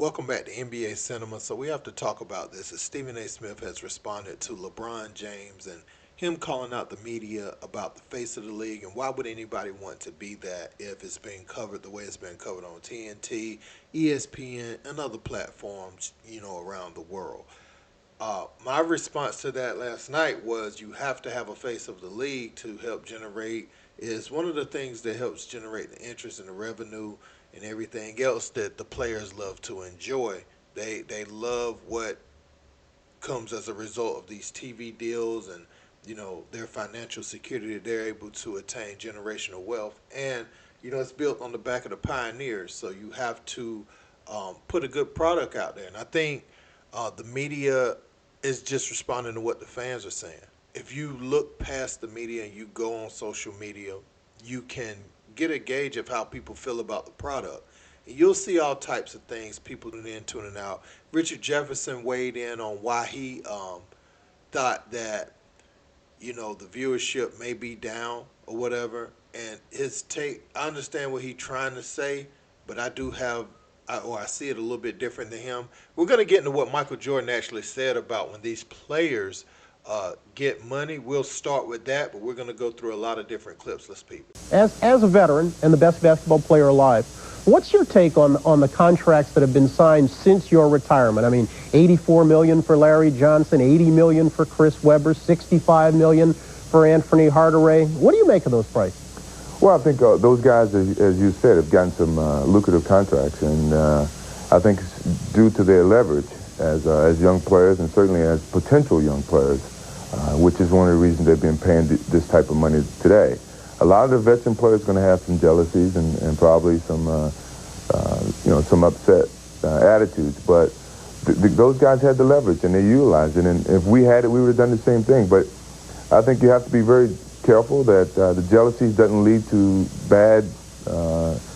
Welcome back to NBA Cinema. So we have to talk about this as Stephen A. Smith has responded to LeBron James and him calling out the media about the face of the league and why would anybody want to be that if it's being covered the way it's been covered on TNT, ESPN, and other platforms, around the world. My response to that last night was you have to have a face of the league to help generate is one of the things that helps generate the interest and the revenue and everything else that the players love to enjoy. They love what comes as a result of these TV deals and their financial security that they're able to attain generational wealth and it's built on the back of the pioneers. So you have to put a good product out there, and I think the media is just responding to what the fans are saying. If you look past the media and you go on social media, you can get a gauge of how people feel about the product. And you'll see all types of things, people tuning in, tuning out. Richard Jefferson weighed in on why he thought that, the viewership may be down or whatever. And his take, I understand what he's trying to say, but I do have, or I see it a little bit different than him. We're going to get into what Michael Jordan actually said about when these players get money. We'll start with that, but we're going to go through a lot of different clips. Let's peep it. As a veteran and the best basketball player alive, what's your take on the contracts that have been signed since your retirement? I mean, $84 million for Larry Johnson, $80 million for Chris Webber, $65 million for Anthony Hardaway. What do you make of those prices? Well, I think those guys, as you said, have gotten some lucrative contracts, and I think it's due to their leverage as young players and certainly as potential young players, which is one of the reasons they've been paying this type of money today. A lot of the veteran players are going to have some jealousies and probably some, some upset attitudes, but those guys had the leverage and they utilized it, and if we had it, we would have done the same thing. But I think you have to be very careful that the jealousies doesn't lead to bad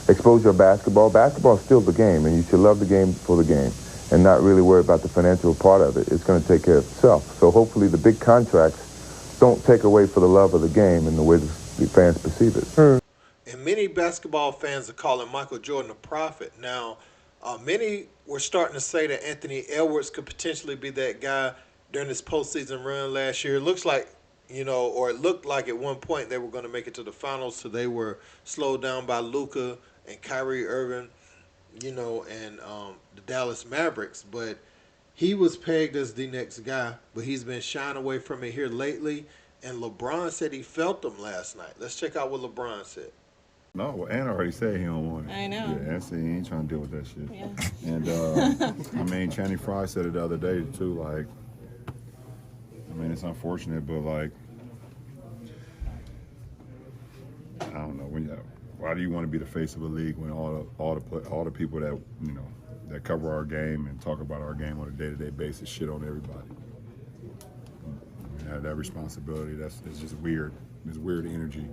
exposure of basketball. Basketball is still the game, and you should love the game for the game and not really worry about the financial part of it. It's going to take care of itself. So hopefully the big contracts don't take away for the love of the game and the way the fans perceive it. And many basketball fans are calling Michael Jordan a prophet. Now, many were starting to say that Anthony Edwards could potentially be that guy during this postseason run last year. It looks like, or it looked like at one point they were going to make it to the finals, so they were slowed down by Luka and Kyrie Irving, and the Dallas Mavericks. But he was pegged as the next guy, but he's been shying away from it here lately. And LeBron said he felt them last night. Let's check out what LeBron said. No, well, Ant already said he don't want it. I know. Yeah, Ant said he ain't trying to deal with that shit. Yeah. And, Channing Frye said it the other day, too, like, it's unfortunate, but, like, I don't know. Why do you want to be the face of the league when all the people that, that cover our game and talk about our game on a day-to-day basis shit on everybody? That responsibility, it's just weird. There's weird energy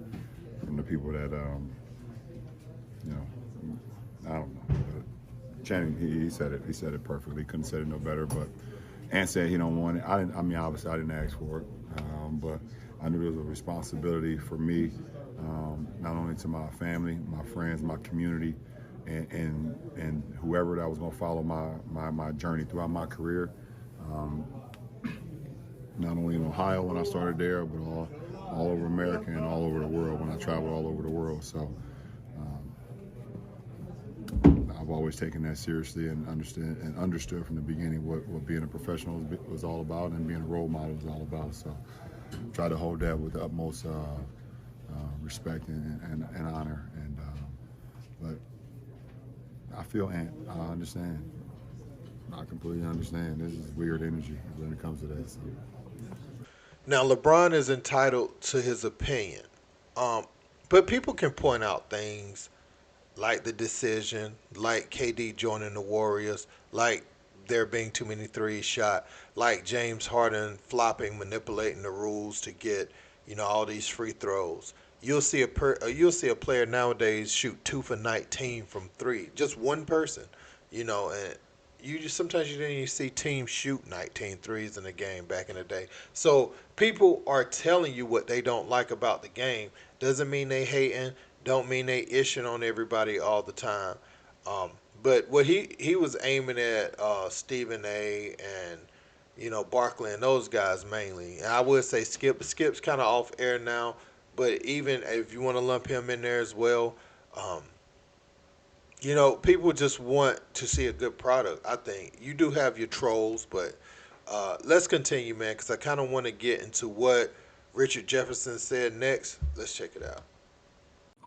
from the people that, I don't know. But Channing, he said it. He said it perfectly. He couldn't have said it no better. But Ant said he don't want it. Obviously I didn't ask for it, but I knew there was a responsibility for me, not only to my family, my friends, my community, and whoever that was going to follow my journey throughout my career. Not only in Ohio when I started there, but all over America and all over the world when I traveled all over the world. So I've always taken that seriously and understood from the beginning what being a professional was all about and being a role model was all about. So try to hold that with the utmost respect and honor. And but I feel Ant. I understand. I completely understand. This is weird energy when it comes to that. So. Now, LeBron is entitled to his opinion, but people can point out things like the decision, like KD joining the Warriors, like there being too many threes shot, like James Harden flopping, manipulating the rules to get all these free throws. You'll see a player nowadays shoot 2 for 19 from three, just one person, and sometimes you didn't even see teams shoot 19 threes in a game back in the day. So people are telling you what they don't like about the game. Doesn't mean they hating. Don't mean they ishing on everybody all the time. But what he was aiming at Stephen A. and Barkley and those guys mainly. And I would say Skip's kind of off air now, but even if you want to lump him in there as well, um, people just want to see a good product. I think you do have your trolls, but let's continue, man, because I kind of want to get into what Richard Jefferson said next. Let's check it out.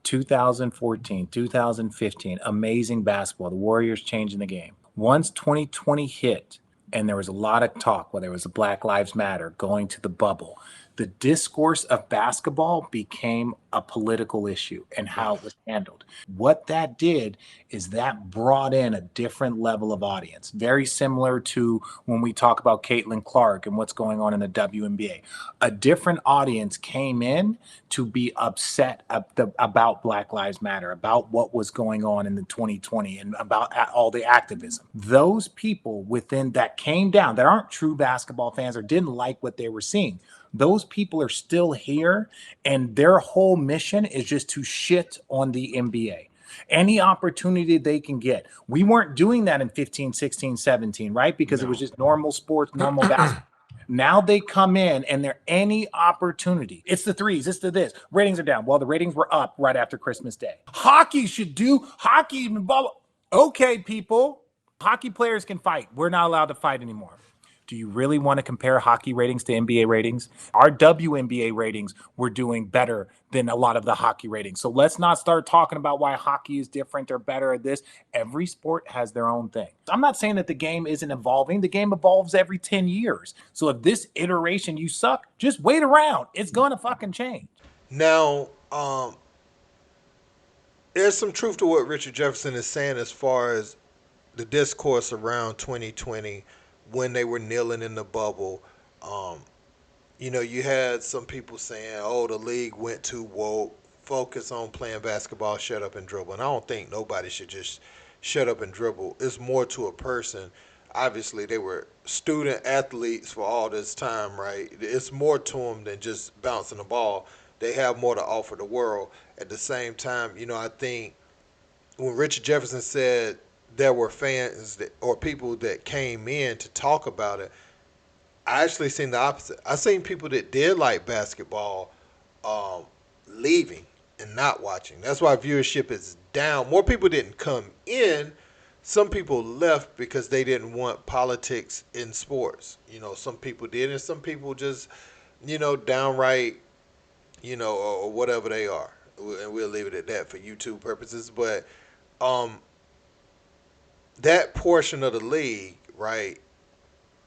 2014, 2015, amazing basketball. The Warriors changing the game. Once 2020 hit, and there was a lot of talk, whether it was Black Lives Matter, going to the bubble, the discourse of basketball became a political issue and how it was handled. What that did is that brought in a different level of audience, very similar to when we talk about Caitlin Clark and what's going on in the WNBA. A different audience came in to be upset about Black Lives Matter, about what was going on in the 2020 and about all the activism. Those people within that came down that aren't true basketball fans or didn't like what they were seeing, those people are still here, and their whole mission is just to shit on the NBA. Any opportunity they can get. We weren't doing that in 15, 16, 17, right? Because it was just normal sports, normal basketball. Now they come in and they're any opportunity. It's the threes, it's the this. Ratings are down. Well, the ratings were up right after Christmas Day. Hockey should do hockey. Okay, people. Hockey players can fight. We're not allowed to fight anymore. Do you really want to compare hockey ratings to NBA ratings? Our WNBA ratings were doing better than a lot of the hockey ratings. So let's not start talking about why hockey is different or better at this. Every sport has their own thing. I'm not saying that the game isn't evolving. The game evolves every 10 years. So if this iteration you suck, just wait around. It's going to fucking change. Now, there's some truth to what Richard Jefferson is saying as far as the discourse around 2020 when they were kneeling in the bubble. Um, you had some people saying, "Oh, the league went too woke. Focus on playing basketball. Shut up and dribble." And I don't think nobody should just shut up and dribble. It's more to a person. Obviously, they were student athletes for all this time, right? It's more to them than just bouncing the ball. They have more to offer the world. At the same time, I think when Richard Jefferson said there were fans or people that came in to talk about it, I actually seen the opposite. I seen people that did like basketball um, leaving and not watching. That's why viewership is down. More people didn't come in. Some people left because they didn't want politics in sports. Some people did, and some people just, downright, or whatever they are. And we'll leave it at that for YouTube purposes. But um, that portion of the league, right?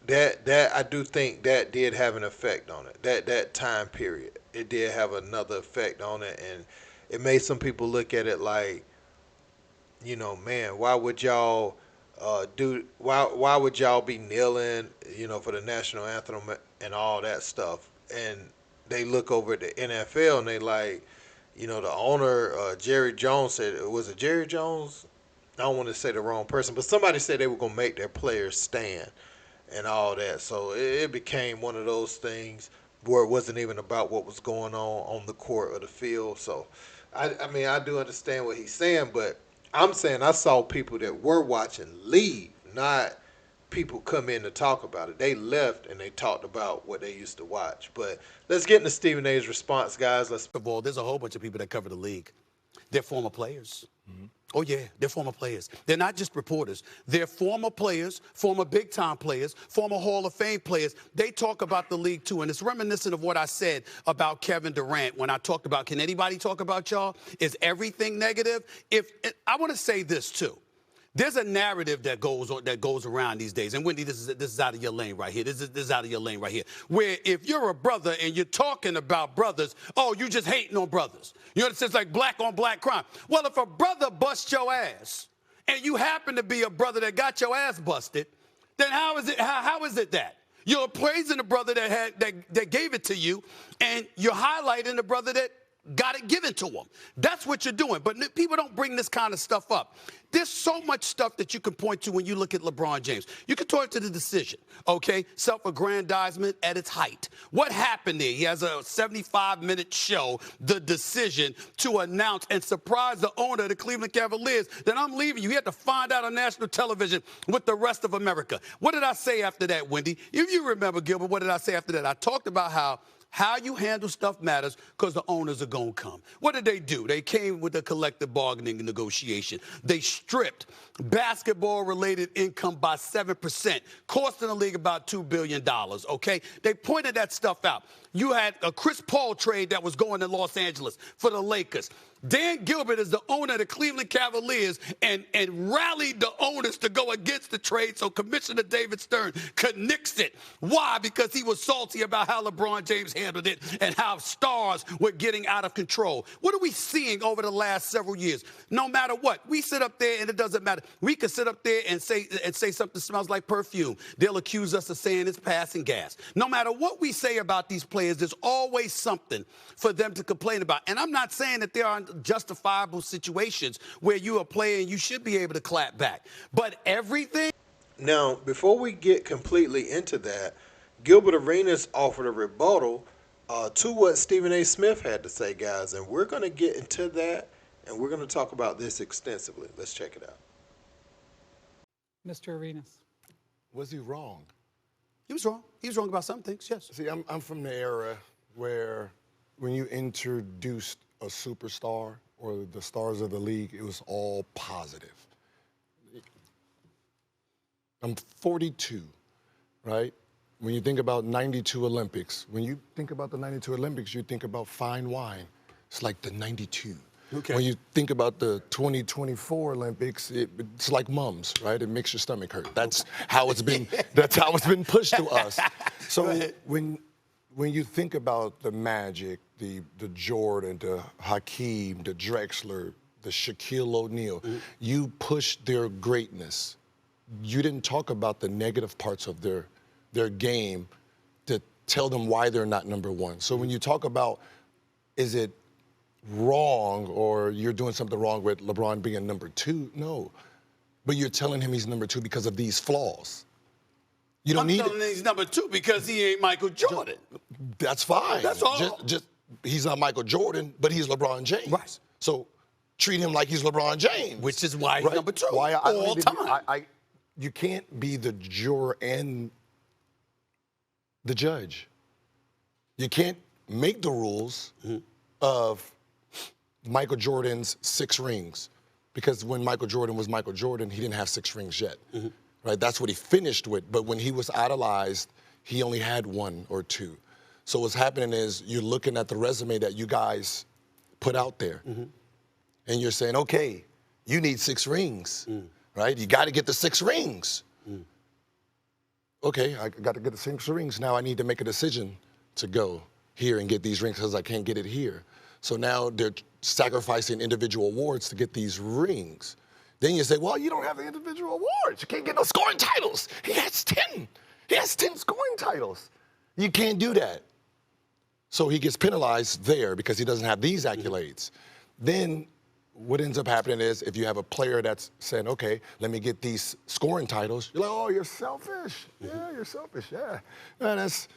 That I do think that did have an effect on it. That time period, it did have another effect on it, and it made some people look at it like, man, why would y'all why would y'all be kneeling, for the national anthem and all that stuff? And they look over at the NFL and they like, the owner Jerry Jones said, was it Jerry Jones? I don't want to say the wrong person, but somebody said they were gonna make their players stand and all that. So it became one of those things where it wasn't even about what was going on the court or the field. So, I mean, I do understand what he's saying, but I'm saying I saw people that were watching leave, not people come in to talk about it. They left and they talked about what they used to watch. But let's get into Stephen A's response, guys. First of all, there's a whole bunch of people that cover the league. They're former players. Oh, yeah, they're former players. They're not just reporters. They're former players, former big-time players, former Hall of Fame players. They talk about the league, too, and it's reminiscent of what I said about Kevin Durant when I talked about, can anybody talk about y'all? Is everything negative? I want to say this, too. There's a narrative that goes around these days, and Wendy, this is out of your lane right here. This is out of your lane right here. Where if you're a brother and you're talking about brothers, oh, you just hating on brothers. You know, it's like black on black crime. Well, if a brother busts your ass, and you happen to be a brother that got your ass busted, then how is it that you're praising the brother that gave it to you, and you're highlighting the brother that got it given to them. That's what you're doing. But people don't bring this kind of stuff up. There's so much stuff that you can point to when you look at LeBron James. You can talk to the decision, okay? Self-aggrandizement at its height. What happened there? He has a 75-minute show, The Decision, to announce and surprise the owner of the Cleveland Cavaliers that I'm leaving you. He had to find out on national television with the rest of America. What did I say after that, Wendy? If you remember, Gilbert, what did I say after that? I talked about how you handle stuff matters because the owners are going to come. What did they do? They came with a collective bargaining negotiation. They stripped basketball-related income by 7%, costing the league about $2 billion, okay? They pointed that stuff out. You had a Chris Paul trade that was going to Los Angeles for the Lakers. Dan Gilbert is the owner of the Cleveland Cavaliers and rallied the owners to go against the trade so Commissioner David Stern could nix it. Why? Because he was salty about how LeBron James handled it and how stars were getting out of control. What are we seeing over the last several years? No matter what, we sit up there and it doesn't matter. We could sit up there and say something smells like perfume. They'll accuse us of saying it's passing gas. No matter what we say about these players, there's always something for them to complain about. And I'm not saying that there aren't justifiable situations where you are playing, you should be able to clap back. But everything. Now, before we get completely into that, Gilbert Arenas offered a rebuttal to what Stephen A. Smith had to say, guys, and we're going to get into that, and we're going to talk about this extensively. Let's check it out. Mr. Arenas. Was he wrong? He was wrong. He was wrong about some things, yes. See, I'm from the era where when you introduced a superstar or the stars of the league, it was all positive. I'm 42, right? When you think about 92 Olympics, when you think about the 92 Olympics, you think about fine wine. It's like the 92. Okay. When you think about the 2024 Olympics, it's like mums, right? It makes your stomach hurt. That's how it's been. That's how it's been pushed to us. So when you think about the Magic, the Jordan, the Hakeem, the Drexler, the Shaquille O'Neal, you pushed their greatness. You didn't talk about the negative parts of their game to tell them why they're not number one. So when you talk about, is it wrong or you're doing something wrong with LeBron being number two? No. But you're telling him he's number two because of these flaws. You don't need I'm telling him he's number two because he ain't Michael Jordan. That's fine. That's all. Just he's not Michael Jordan, but he's LeBron James. Right. So treat him like he's LeBron James. Which is why he's number two all time. You can't be the juror and the judge. You can't make the rules of Michael Jordan's 6 rings, because when Michael Jordan was Michael Jordan, he didn't have 6 rings yet, right? That's what he finished with. But when he was idolized, he only had 1 or 2. So what's happening is you're looking at the resume that you guys put out there, and you're saying, okay, you need 6 rings, right? You got to get the 6 rings. Okay, I got to get the 6 rings. Now I need to make a decision to go here and get these rings because I can't get it here. So now they're sacrificing individual awards to get these rings. Then you say, well, you don't have the individual awards. You can't get no scoring titles. He has 10. He has 10 scoring titles. You can't do that. So he gets penalized there because he doesn't have these accolades. Then what ends up happening is if you have a player that's saying, okay, let me get these scoring titles, you're like, oh, you're selfish. Yeah, you're selfish, yeah. Man, that's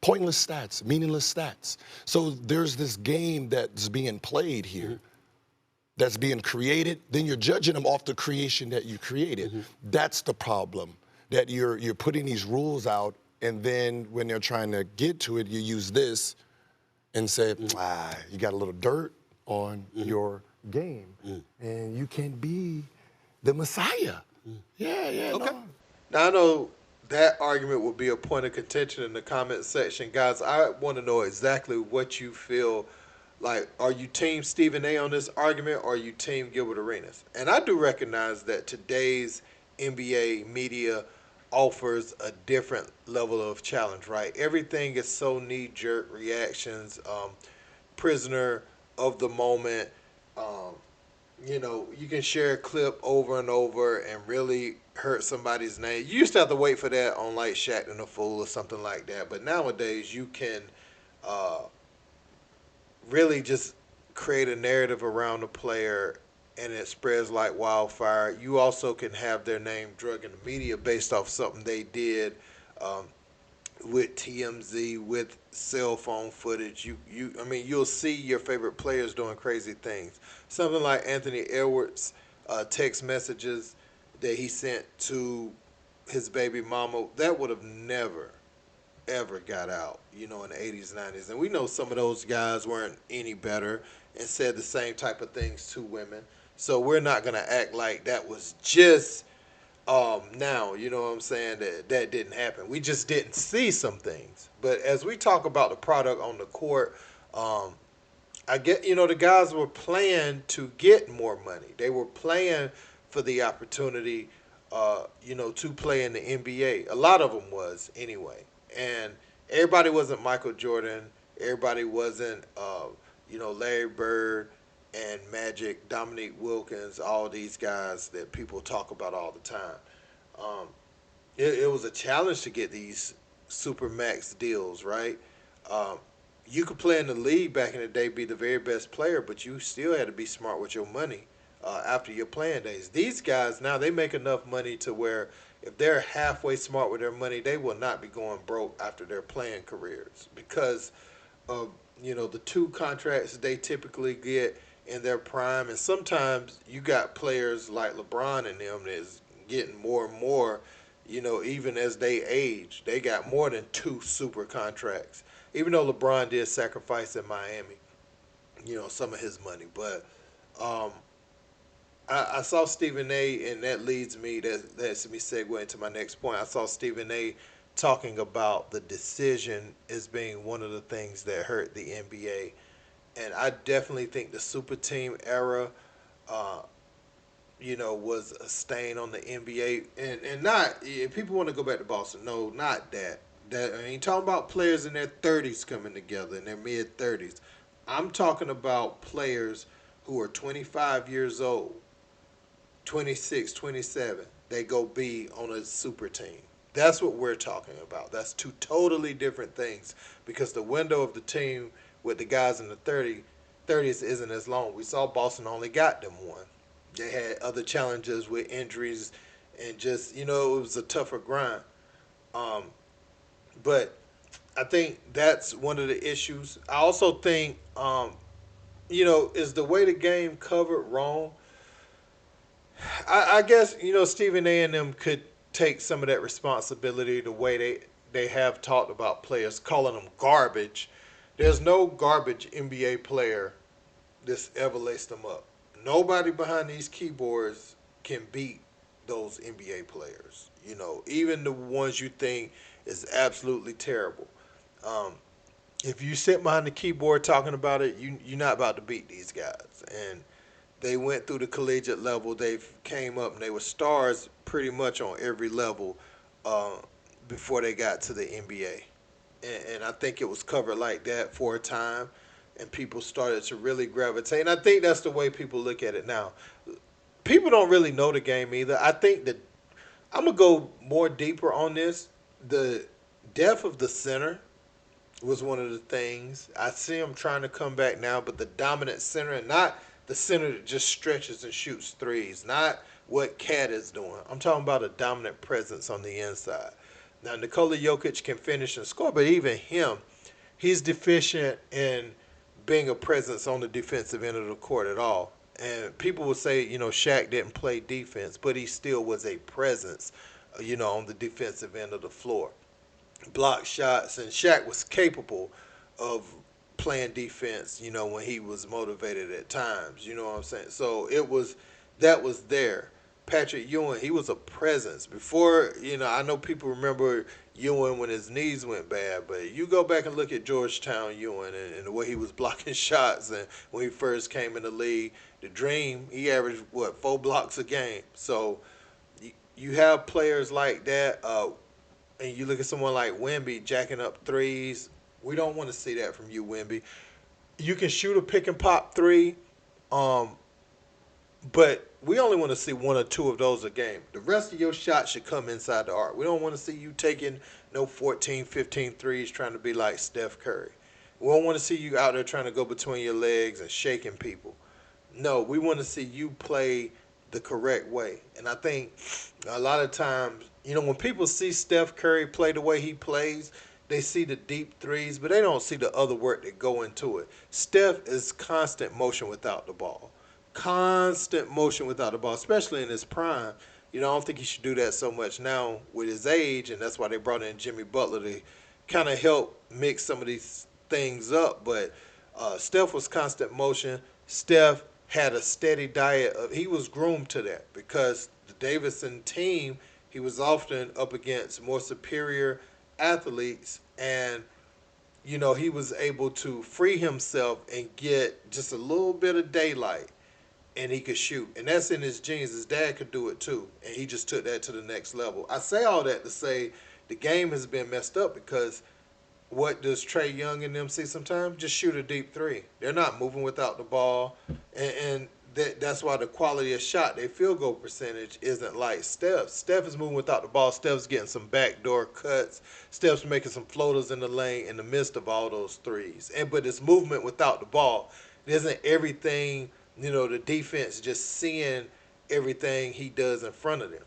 pointless stats, meaningless stats. So there's this game that's being played here, that's being created. Then you're judging them off the creation that you created. That's the problem, that you're putting these rules out, and then when they're trying to get to it, you use this and say, you got a little dirt on your game, and you can't be the Messiah. Yeah, okay. no. Now, I know that argument will be a point of contention in the comment section. Guys, I want to know exactly what you feel like. Are you team Stephen A. on this argument, or are you team Gilbert Arenas? And I do recognize that today's NBA media offers a different level of challenge, right? Everything is so knee-jerk reactions, prisoner of the moment. You know, you can share a clip over and over and really hurt somebody's name. You used to have to wait for that on like Shaq and the Fool or something like that. But nowadays you can really just create a narrative around the player and it spreads like wildfire. You also can have their name drug in the media based off something they did um, with TMZ, with cell phone footage. I mean, you'll see your favorite players doing crazy things. Something like Anthony Edwards' text messages that he sent to his baby mama, that would have never ever got out, in the 80s, 90s. And we know some of those guys weren't any better and said the same type of things to women. So we're not going to act like that was just now, you know what I'm saying, that didn't happen. We just didn't see some things. But as we talk about the product on the court, um, I get, the guys were playing to get more money. They were playing for the opportunity, to play in the NBA. A lot of them was anyway, and everybody wasn't Michael Jordan. Everybody wasn't, Larry Bird and Magic, Dominique Wilkins, all these guys that people talk about all the time. Um, it was a challenge to get these super max deals, right? Um, you could play in the league back in the day, be the very best player, but you still had to be smart with your money after your playing days. These guys now they make enough money to where if they're halfway smart with their money, they will not be going broke after their playing careers because of the two contracts they typically get in their prime, and sometimes you got players like LeBron and them that's getting more and more. Even as they age, they got more than two super contracts. Even though LeBron did sacrifice in Miami, some of his money, but um, I saw Stephen A. and that leads me that's me segue into my next point. I saw Stephen A. talking about the decision as being one of the things that hurt the NBA, and I definitely think the super team era, uh, was a stain on the NBA, and not if people want to go back to Boston, no, not that. That I mean, talking about players in their 30s coming together in their mid 30s. I'm talking about players who are 25 years old, 26, 27. They go be on a super team. That's what we're talking about. That's two totally different things because the window of the team with the guys in the 30s isn't as long. We saw Boston only got them one. They had other challenges with injuries and just, it was a tougher grind. Um, but I think that's one of the issues. I also think, is the way the game covered wrong? I guess Stephen A. and them could take some of that responsibility the way they have talked about players, calling them garbage. There's no garbage NBA player that's ever laced them up. Nobody behind these keyboards can beat those NBA players. Even the ones you think is absolutely terrible. Um, if you sit behind the keyboard talking about it, you're not about to beat these guys. And they went through the collegiate level. They came up and they were stars pretty much on every level uh, before they got to the NBA. And I think it was covered like that for a time, and people started to really gravitate. And I think that's the way people look at it now. People don't really know the game either. I think that I'm gonna go more deeper on this. The death of the center was one of the things. I see him trying to come back now, but the dominant center and not the center that just stretches and shoots threes, not what Cat is doing. I'm talking about a dominant presence on the inside. Now, Nikola Jokic can finish and score, but even him, he's deficient in being a presence on the defensive end of the court at all. And people will say, Shaq didn't play defense, but he still was a presence, on the defensive end of the floor. Block shots, and Shaq was capable of playing defense, when he was motivated at times. You know what I'm saying? So that was there. Patrick Ewing, he was a presence. Before, I know people remember Ewing when his knees went bad, but you go back and look at Georgetown Ewing and the way he was blocking shots and when he first came in the league, the dream, he averaged, 4 blocks a game. So you have players like that. And you look at someone like Wemby jacking up threes. We don't want to see that from you, Wemby. You can shoot a pick and pop three, um, but we only want to see one or two of those a game. The rest of your shots should come inside the arc. We don't want to see you taking no 14, 15 threes trying to be like Steph Curry. We don't want to see you out there trying to go between your legs and shaking people. No, we want to see you play the correct way. And I think a lot of times, when people see Steph Curry play the way he plays, they see the deep threes, but they don't see the other work that go into it. Steph is constant motion without the ball. Constant motion without the ball, especially in his prime. I don't think he should do that so much now with his age, and that's why they brought in Jimmy Butler to kind of help mix some of these things up. But Steph was constant motion. Steph had a steady diet of. He was groomed to that because the Davidson team, he was often up against more superior athletes, and he was able to free himself and get just a little bit of daylight, and he could shoot. And that's in his genes. His dad could do it too, and he just took that to the next level. I say all that to say the game has been messed up because what does Trey Young and them see sometimes? Just shoot a deep three. They're not moving without the ball, and that's why the quality of shot, their field goal percentage isn't like Steph. Steph is moving without the ball. Steph's getting some backdoor cuts. Steph's making some floaters in the lane in the midst of all those threes. But it's movement without the ball. It isn't everything, the defense just seeing everything he does in front of them.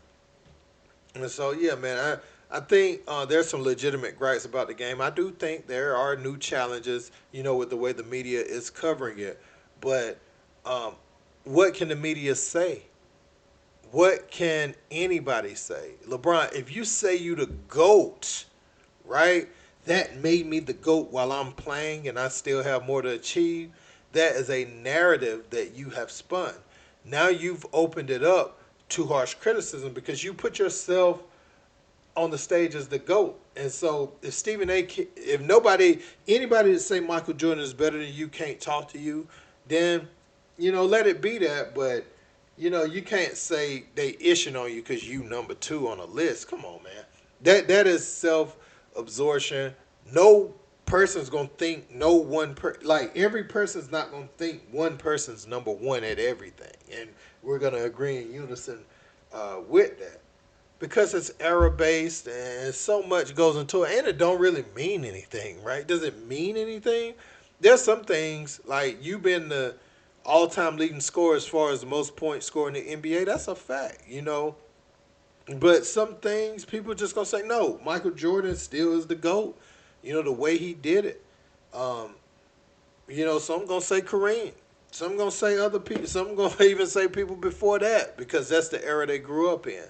And so, yeah, man, I think there's some legitimate gripes about the game. I do think there are new challenges, with the way the media is covering it. But what can the media say? What can anybody say? LeBron, if you say you the GOAT, right, that made me the GOAT while I'm playing and I still have more to achieve, that is a narrative that you have spun. Now you've opened it up to harsh criticism because you put yourself on the stage as the GOAT. And so if anybody that say Michael Jordan is better than you can't talk to you, then, let it be that. But, you can't say they ishing on you because you number 2 on a list. Come on, man. That is self-absorption. No person's going to think like every person's not going to think one person's number 1 at everything. And we're going to agree in unison with that. Because it's error based and so much goes into it, and it don't really mean anything, right? Does it mean anything? There's some things like you've been the all-time leading scorer as far as the most points scored in the NBA. That's a fact, But some things people just gonna say no. Michael Jordan still is the GOAT. The way he did it. Some gonna say Kareem. Some gonna say other people. Some gonna even say people before that because that's the era they grew up in.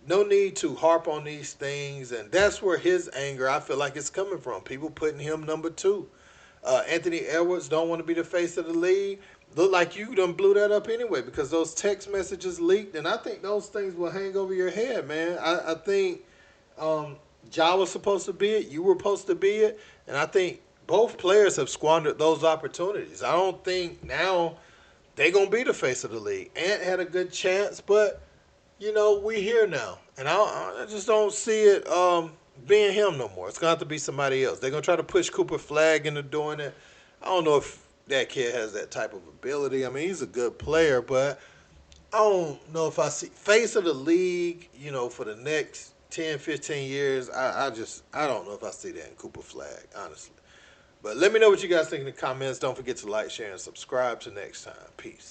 No need to harp on these things, and that's where his anger, I feel like, it's coming from. People putting him number 2. Anthony Edwards don't want to be the face of the league. Look like you done blew that up anyway because those text messages leaked, and I think those things will hang over your head, man. I think Ja was supposed to be it. You were supposed to be it, and I think both players have squandered those opportunities. I don't think now they're going to be the face of the league. Ant had a good chance, but we here now, and I just don't see it being him no more. It's gonna have to be somebody else. They're gonna try to push Cooper Flagg into doing it. I don't know if that kid has that type of ability. I mean, he's a good player, but I don't know if I see face of the league. For the next 10, 15 years, I don't know if I see that in Cooper Flagg, honestly. But let me know what you guys think in the comments. Don't forget to like, share, and subscribe. Till next time, peace.